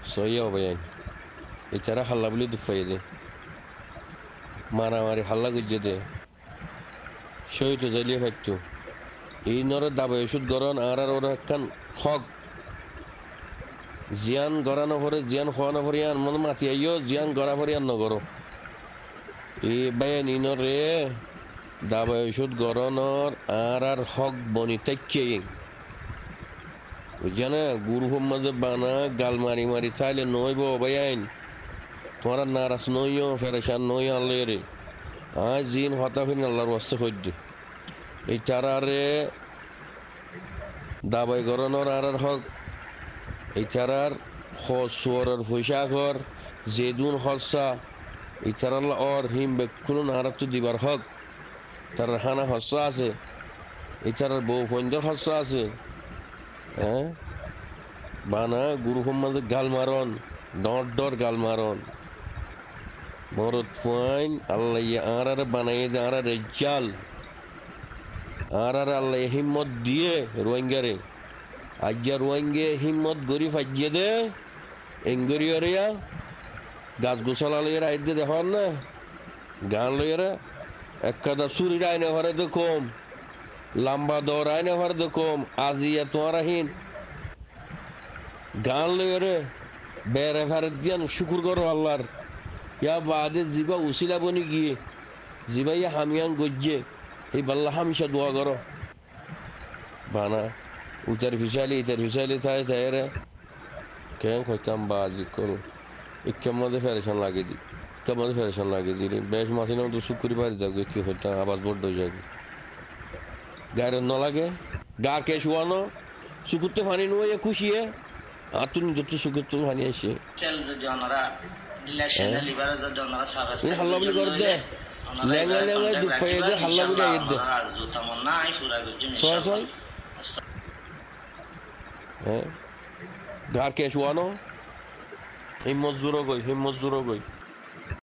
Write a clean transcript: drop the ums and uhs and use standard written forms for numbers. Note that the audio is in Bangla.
সইয়া অবয়ান এছাড়া হাল্লা বলে দুফাইয়ে দে মারামারি হাল্লা গুজে দে সইতো জ্বালিয়ে ফাইতো এই নরে দাবাই ওষুধ গরন আর ওরা একখান হক জিয়ান গড়ানো পরে জিয়ান খোয়ানো পরে আর মনে মাতি আইও জিয়ান গড়া পরে আর নগর এই বায়ান ইনরে দাবাই ওষুধ গরনর আর হক বনি তাইকে বুঝছে গুরু মাঝে বানা গাল মারি মারি তাইলে নইব বায়ান তোমার নারাজ নইও ফেরেশান নই আল্লাহ রে আজ জিন হতা হইন আল্লাহর ওয়াস্তে কইদ এই চারারে দাবাই গরনর আর হক এই চারার হসুয়ার পয়সাঘর জেদুন হসা এই চারাল অর হিম বেকুন আরাতু দিবার হক তার হানা হসা আছে এই চারার বউ ফঞ্জর হসা আছে হ্যাঁ বানা গুরু মাঝে গাল মারন ডর গাল মারন মরদ ফাইন আল্লাহ আর বানাইয়ে দে আর রেজাল আর আল্লাহ হিম্মত দিয়ে রোহিঙ্গারে আজ্ঞা রোহিঙ্গে হিম্মত গরিব আজ্ঞে দে এঙ্গরিয়া গাছ গোছালা লইয়ের আইদে দেখুন না গান লইয়ের একটা চুরির আইনে ঘরে দেখম লম্বা দৌড় আইনে ঘরে দেখম আজিয়া তোমার আহিন গান লইয়ের বেড়ে ফেরত দিয়ান শুকুর করো আল্লাহর ইয়া বাদে জিবা উসিলা বনি গিয়ে জিবা ইয়া হামিয়ান গজ্জে এই বাল্লা হামিশা দোয়া করো বানা উতার ফিসালি তাই রে কেন কইতাম বাজি করো ইকামতে ফেরেশান লাগে দি কেমন ফেরেশান লাগে দি বেশ মাসি না তো শুকুরি বাড়ি যাবে কি হইতাম আবার বড্ড যাবে গায়ের ন লাগে গা কে শুয়ানো শুকুরতে ফানি নুয়ে খুশিয়ে আর তুমি যত শুকুর তো ফানি আসে হাল্লা বলি কর দে লেঙ্গা লেঙ্গা দুপাই দে হাল্লা বলি আগে দে সয় হ্যাঁ গা কে শুয়ানো হিম্মত জোরো গই